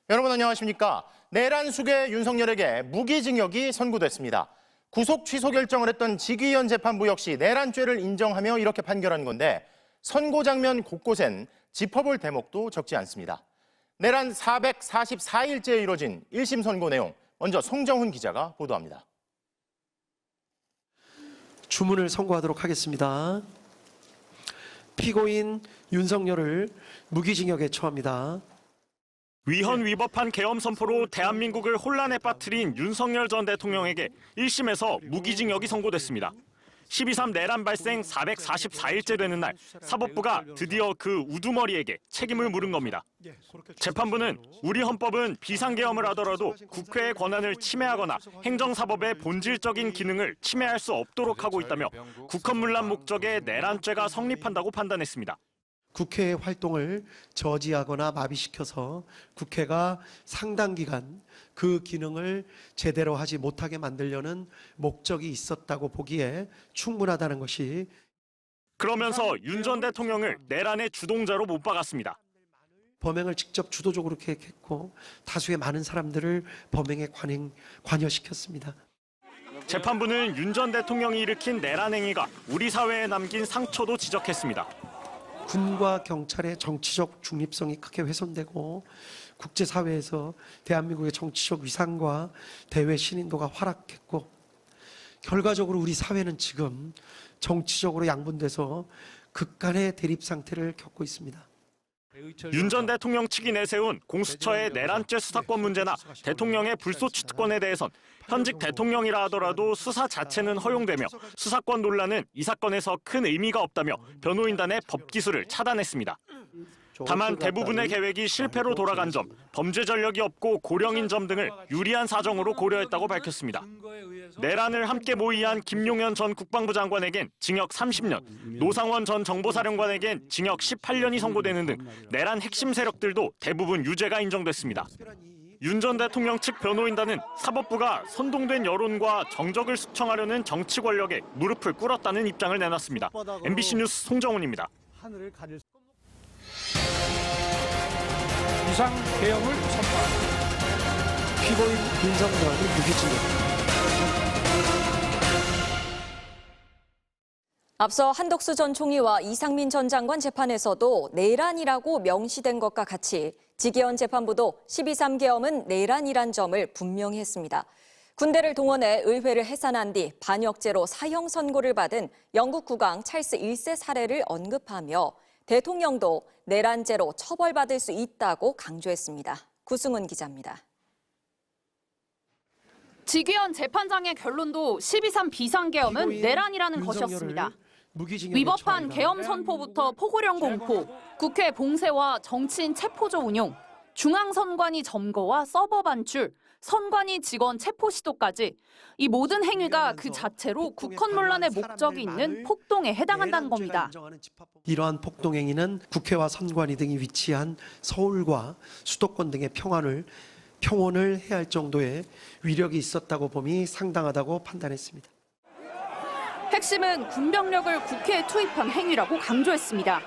여러분 안녕하십니까? 내란 수괴 윤석열에게 무기징역이 선고됐습니다. 구속 취소 결정을 했던 직위원 재판부 역시 내란죄를 인정하며 이렇게 판결한 건데 선고 장면 곳곳엔 짚어볼 대목도 적지 않습니다. 내란 444일째에 이뤄진 1심 선고 내용, 먼저 송정훈 기자가 보도합니다. 주문을 선고하도록 하겠습니다. 피고인 윤석열을 무기징역에 처합니다. 위헌 위법한 계엄 선포로 대한민국을 혼란에 빠뜨린 윤석열 전 대통령에게 1심에서 무기징역이 선고됐습니다. 12.3 내란 발생 444일째 되는 날 사법부가 드디어 그 우두머리에게 책임을 물은 겁니다. 재판부는 우리 헌법은 비상계엄을 하더라도 국회의 권한을 침해하거나 행정사법의 본질적인 기능을 침해할 수 없도록 하고 있다며 국헌문란 목적의 내란죄가 성립한다고 판단했습니다. 국회의 활동을 저지하거나 마비시켜서 국회가 상당 기간 그 기능을 제대로 하지 못하게 만들려는 목적이 있었다고 보기에 충분하다는 것이. 그러면서 윤 전 대통령을 내란의 주동자로 못 박았습니다. 범행을 직접 주도적으로 계획했고 다수의 많은 사람들을 범행에 관여시켰습니다. 재판부는 윤 전 대통령이 일으킨 내란 행위가 우리 사회에 남긴 상처도 지적했습니다. 군과 경찰의 정치적 중립성이 크게 훼손되고 국제사회에서 대한민국의 정치적 위상과 대외 신인도가 하락했고 결과적으로 우리 사회는 지금 정치적으로 양분돼서 극간의 대립 상태를 겪고 있습니다. 윤 전 대통령 측이 내세운 공수처의 내란죄 수사권 문제나 대통령의 불소추 특권에 대해선 현직 대통령이라 하더라도 수사 자체는 허용되며 수사권 논란은 이 사건에서 큰 의미가 없다며 변호인단의 법기술을 차단했습니다. 다만 대부분의 계획이 실패로 돌아간 점, 범죄 전력이 없고 고령인 점 등을 유리한 사정으로 고려했다고 밝혔습니다. 내란을 함께 모의한 김용현 전 국방부 장관에겐 징역 30년, 노상원 전 정보사령관에겐 징역 18년이 선고되는 등 내란 핵심 세력들도 대부분 유죄가 인정됐습니다. 윤 전 대통령 측 변호인단은 사법부가 선동된 여론과 정적을 숙청하려는 정치 권력에 무릎을 꿇었다는 입장을 내놨습니다. MBC 뉴스 송정훈입니다. 비상계엄을 선포한 피고인 윤석열을 무기징역. 앞서 한덕수 전 총리와 이상민 전 장관 재판에서도 내란이라고 명시된 것과 같이 직위원 재판부도 12.3 계엄은 내란이란 점을 분명히 했습니다. 군대를 동원해 의회를 해산한 뒤 반역죄로 사형 선고를 받은 영국 국왕 찰스 1세 사례를 언급하며 대통령도 내란죄로 처벌받을 수 있다고 강조했습니다. 구승훈 기자입니다. 직위원 재판장의 결론도 12.3 비상계엄은 내란이라는 것이었습니다. 위법한 계엄 선포부터 포고령 공포, 국회 봉쇄와 정치인 체포조 운용, 중앙선관위 점거와 서버 반출, 선관위 직원 체포 시도까지 이 모든 행위가 그 자체로 국헌문란의 목적이 있는 폭동에 해당한다는 겁니다. 이러한 폭동행위는 국회와 선관위 등이 위치한 서울과 수도권 등의 평원을 해야 할 정도의 위력이 있었다고 봄이 상당하다고 판단했습니다. 핵심은 군병력을 국회에 투입한 행위라고 강조했습니다.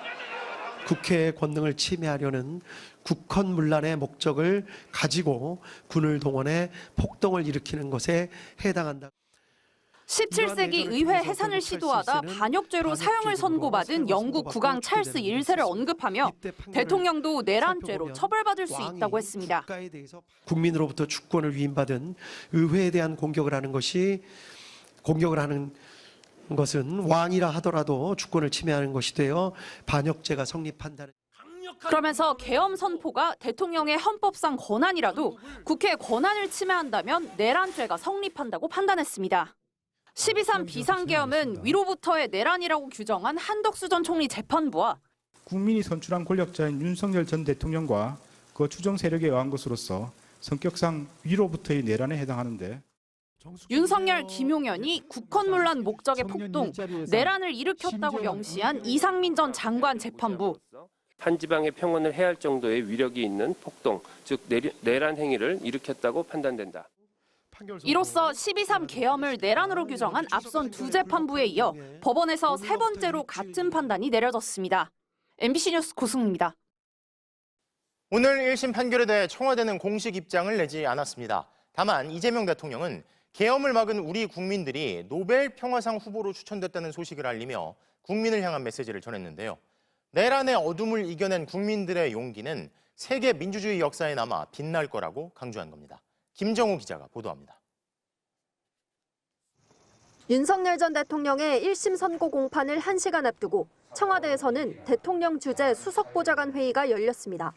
국회의 권능을 침해하려는 국헌문란의 목적을 가지고 군을 동원해 폭동을 일으키는 것에 해당한다. 17세기 의회 해산을 시도하다 반역죄로 사형을 선고받은 영국 국왕 찰스 1세를 언급하며 대통령도 내란죄로 처벌받을 수 있다고 했습니다. 국민으로부터 주권을 위임받은 의회에 대한 공격을 하는 것은 왕이라 하더라도 주권을 침해하는 것이 되어 반역죄가 성립한다는. 그러면서 계엄 선포가 대통령의 헌법상 권한이라도 국회의 권한을 침해한다면 내란죄가 성립한다고 판단했습니다. 12.3 비상계엄은 위로부터의 내란이라고 규정한 한덕수 전 총리 재판부와 국민이 선출한 권력자인 윤석열 전 대통령과 그 추정 세력에 의한 것으로서 성격상 위로부터의 내란에 해당하는데 윤석열, 김용현이 국헌문란 목적의 폭동, 내란을 일으켰다고 명시한 이상민 전 장관 재판부. 한 지방의 평온을 해할 정도의 위력이 있는 폭동, 즉 내란 행위를 일으켰다고 판단된다. 이로써 12.3 계엄을 내란으로 규정한 앞선 두 재판부에 이어 법원에서 세 번째로 같은 판단이 내려졌습니다. MBC 뉴스 고승우입니다. 오늘 1심 판결에 대해 청와대는 공식 입장을 내지 않았습니다. 다만 이재명 대통령은 계엄을 막은 우리 국민들이 노벨 평화상 후보로 추천됐다는 소식을 알리며 국민을 향한 메시지를 전했는데요. 내란의 어둠을 이겨낸 국민들의 용기는 세계 민주주의 역사에 남아 빛날 거라고 강조한 겁니다. 김정우 기자가 보도합니다. 윤석열 전 대통령의 1심 선고 공판을 1시간 앞두고 청와대에서는 대통령 주재 수석보좌관 회의가 열렸습니다.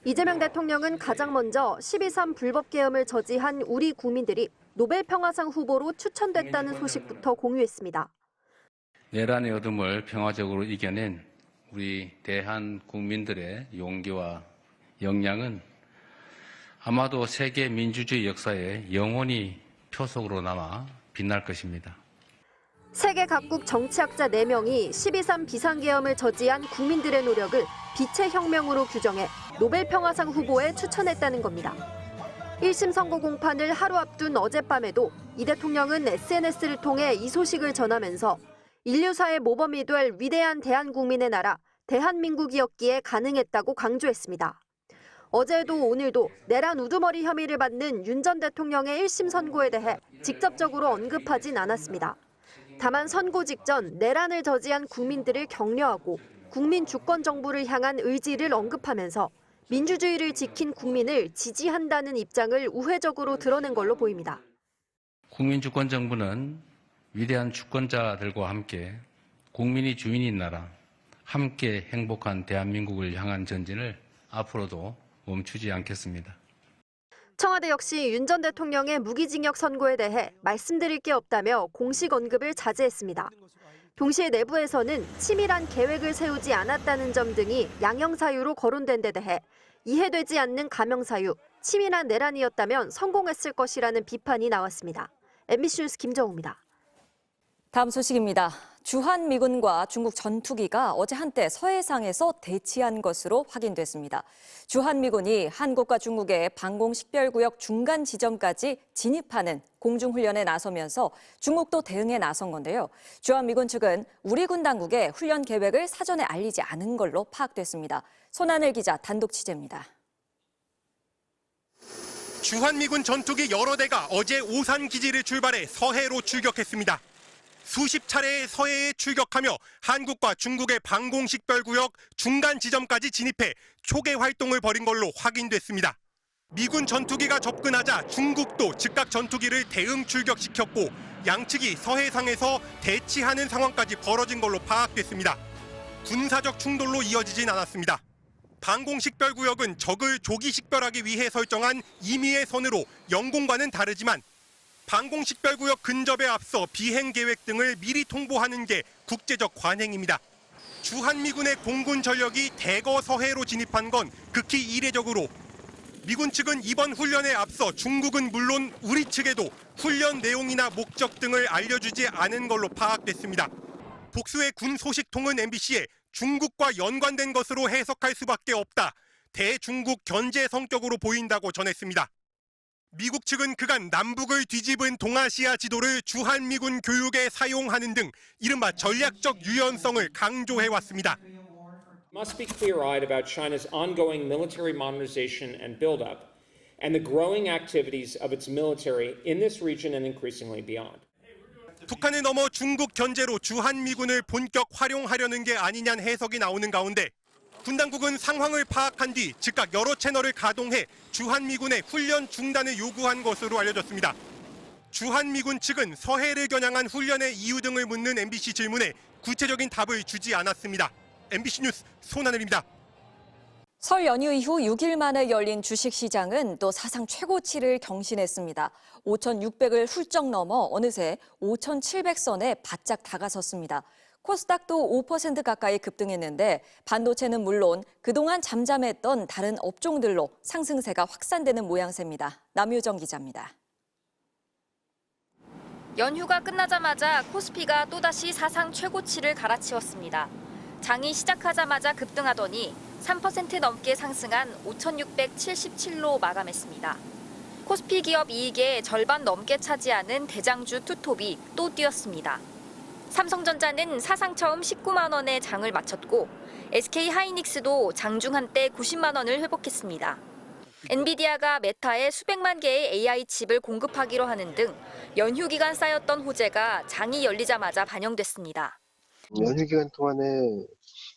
이재명 대통령은 가장 먼저 12.3 불법 계엄을 저지한 우리 국민들이 노벨 평화상 후보로 추천됐다는 소식부터 공유했습니다. 내란의 어둠을 평화적으로 이겨낸 우리 대한 국민들의 용기와 역량은 아마도 세계 민주주의 역사에 영원히 표속으로 남아 빛날 것입니다. 세계 각국 정치학자 4명이 12.3 비상계엄을 저지한 국민들의 노력을 빛의 혁명으로 규정해 노벨 평화상 후보에 추천했다는 겁니다. 1심 선고 공판을 하루 앞둔 어젯밤에도 이 대통령은 SNS를 통해 이 소식을 전하면서 인류사의 모범이 될 위대한 대한국민의 나라 대한민국이었기에 가능했다고 강조했습니다. 어제도 오늘도 내란 우두머리 혐의를 받는 윤 전 대통령의 1심 선고에 대해 직접적으로 언급하진 않았습니다. 다만 선고 직전 내란을 저지한 국민들을 격려하고 국민 주권 정부를 향한 의지를 언급하면서 민주주의를 지킨 국민을 지지한다는 입장을 우회적으로 드러낸 걸로 보입니다. 국민주권 정부는 위대한 주권자들과 함께 국민이 주인인 나라, 함께 행복한 대한민국을 향한 전진을 앞으로도 멈추지 않겠습니다. 청와대 역시 윤 전 대통령의 무기징역 선고에 대해 말씀드릴 게 없다며 공식 언급을 자제했습니다. 동시에 내부에서는 치밀한 계획을 세우지 않았다는 점 등이 양형사유로 거론된 데 대해 이해되지 않는 가명사유, 치밀한 내란이었다면 성공했을 것이라는 비판이 나왔습니다. MBC 뉴스 김정우입니다. 다음 소식입니다. 주한미군과 중국 전투기가 어제 한때 서해상에서 대치한 것으로 확인됐습니다. 주한미군이 한국과 중국의 방공식별구역 중간 지점까지 진입하는 공중훈련에 나서면서 중국도 대응에 나선 건데요. 주한미군 측은 우리 군 당국에 훈련 계획을 사전에 알리지 않은 걸로 파악됐습니다. 손하늘 기자 단독 취재입니다. 주한미군 전투기 여러 대가 어제 오산 기지를 출발해 서해로 출격했습니다. 수십 차례의 서해에 출격하며 한국과 중국의 방공식별구역 중간 지점까지 진입해 초계 활동을 벌인 걸로 확인됐습니다. 미군 전투기가 접근하자 중국도 즉각 전투기를 대응 출격시켰고 양측이 서해상에서 대치하는 상황까지 벌어진 걸로 파악됐습니다. 군사적 충돌로 이어지진 않았습니다. 방공식별구역은 적을 조기 식별하기 위해 설정한 임의의 선으로 영공과는 다르지만 방공식별구역 근접에 앞서 비행 계획 등을 미리 통보하는 게 국제적 관행입니다. 주한미군의 공군 전력이 대거 서해로 진입한 건 극히 이례적으로 미군 측은 이번 훈련에 앞서 중국은 물론 우리 측에도 훈련 내용이나 목적 등을 알려주지 않은 걸로 파악됐습니다. 복수의 군 소식통은 MBC에 중국과 연관된 것으로 해석할 수밖에 없다. 대중국 견제 성격으로 보인다고 전했습니다. 미국 측은 그간 남북을 뒤집은 동아시아 지도를 주한미군 교육에 사용하는 등 이른바 전략적 유연성을 강조해왔습니다. Must be clear-eyed about China's ongoing military modernization and buildup and the growing activities of its military in this region and increasingly beyond. 북한을 넘어 중국 견제로 주한미군을 본격 활용하려는 게 아니냐는 해석이 나오는 가운데 군 당국은 상황을 파악한 뒤 즉각 여러 채널을 가동해 주한미군의 훈련 중단을 요구한 것으로 알려졌습니다. 주한미군 측은 서해를 겨냥한 훈련의 이유 등을 묻는 MBC 질문에 구체적인 답을 주지 않았습니다. MBC 뉴스 손하늘입니다. 설 연휴 이후 6일 만에 열린 주식시장은 또 사상 최고치를 경신했습니다. 5,600을 훌쩍 넘어 어느새 5,700선에 바짝 다가섰습니다. 코스닥도 5% 가까이 급등했는데 반도체는 물론 그동안 잠잠했던 다른 업종들로 상승세가 확산되는 모양새입니다. 남유정 기자입니다. 연휴가 끝나자마자 코스피가 또다시 사상 최고치를 갈아치웠습니다. 장이 시작하자마자 급등하더니 3% 넘게 상승한 5,677로 마감했습니다. 코스피 기업 이익의 절반 넘게 차지하는 대장주 투톱이 또 뛰었습니다. 삼성전자는 사상 처음 19만 원에 장을 마쳤고 SK 하이닉스도 장중 한때 90만 원을 회복했습니다. 엔비디아가 메타에 수백만 개의 AI 칩을 공급하기로 하는 등 연휴 기간 쌓였던 호재가 장이 열리자마자 반영됐습니다. 연휴 기간 동안에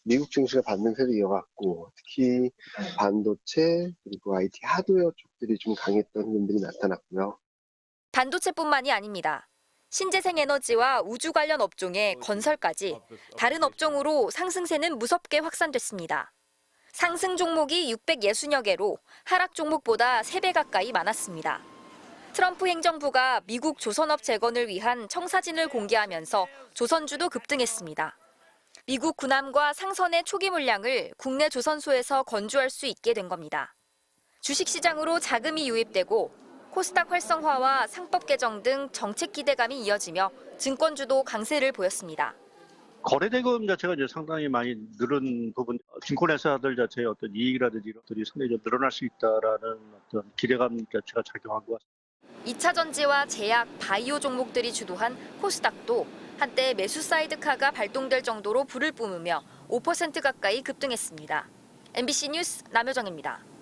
미국 증시가 반등세를 이어갔고 특히 반도체 그리고 IT 하드웨어 쪽들이 좀 강했던 흐름들이 나타났고요. 반도체뿐만이 아닙니다. 신재생 에너지와 우주 관련 업종의 건설까지 다른 업종으로 상승세는 무섭게 확산됐습니다. 상승 종목이 660여 개로 하락 종목보다 3배 가까이 많았습니다. 트럼프 행정부가 미국 조선업 재건을 위한 청사진을 공개하면서 조선주도 급등했습니다. 미국 군함과 상선의 초기 물량을 국내 조선소에서 건조할 수 있게 된 겁니다. 주식시장으로 자금이 유입되고 코스닥 활성화와 상법 개정 등 정책 기대감이 이어지며 증권주도 강세를 보였습니다. 거래대금 자체가 이제 상당히 많이 늘은 부분, 증권회사들 자체의 어떤 이익이라든지 이런 것들이 상당히 좀 늘어날 수 있다라는 어떤 기대감 자체가 작용한 것 같습니다. 2차 전지와 제약, 바이오 종목들이 주도한 코스닥도 한때 매수 사이드카가 발동될 정도로 불을 뿜으며 5% 가까이 급등했습니다. MBC 뉴스 남효정입니다.